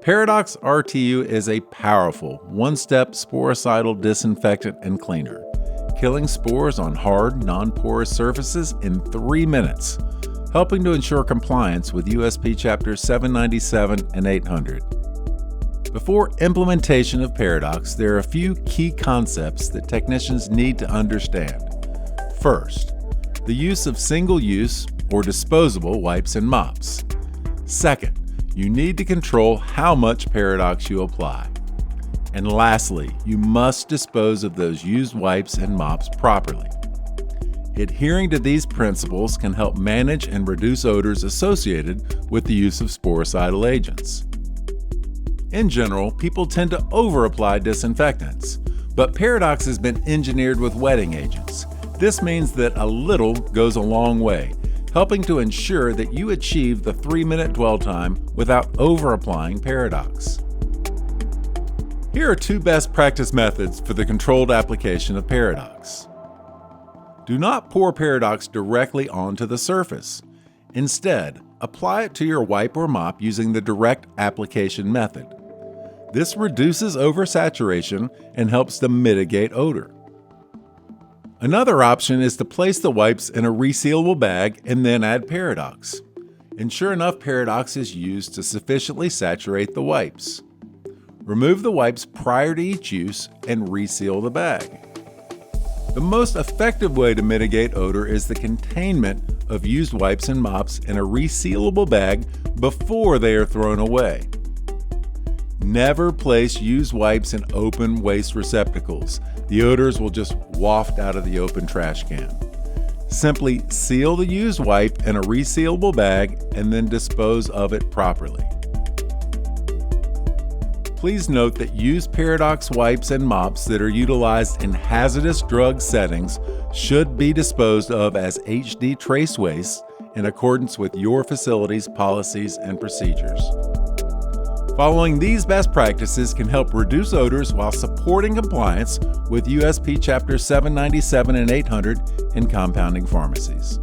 PeridoxRTU is a powerful one-step sporicidal disinfectant and cleaner, killing spores on hard, non-porous surfaces in 3 minutes, helping to ensure compliance with USP Chapters 797 and 800. Before implementation of Peridox, there are a few key concepts that technicians need to understand. First, the use of single-use or disposable wipes and mops. Second, you need to control how much Peridox you apply. And lastly, you must dispose of those used wipes and mops properly. Adhering to these principles can help manage and reduce odors associated with the use of sporicidal agents. In general, people tend to overapply disinfectants, but Peridox has been engineered with wetting agents. This means that a little goes a long way, helping to ensure that you achieve the 3-minute dwell time without overapplying Peridox. Here are 2 best practice methods for the controlled application of Peridox. Do not pour Peridox directly onto the surface. Instead, apply it to your wipe or mop using the direct application method. This reduces oversaturation and helps to mitigate odor. Another option is to place the wipes in a resealable bag and then add Peridox. Ensure enough Peridox is used to sufficiently saturate the wipes. Remove the wipes prior to each use and reseal the bag. The most effective way to mitigate odor is the containment of used wipes and mops in a resealable bag before they are thrown away. Never place used wipes in open waste receptacles. The odors will just waft out of the open trash can. Simply seal the used wipe in a resealable bag and then dispose of it properly. Please note that used Peridox wipes and mops that are utilized in hazardous drug settings should be disposed of as HD trace waste in accordance with your facility's policies and procedures. Following these best practices can help reduce odors while supporting compliance with USP Chapters 797 and 800 in compounding pharmacies.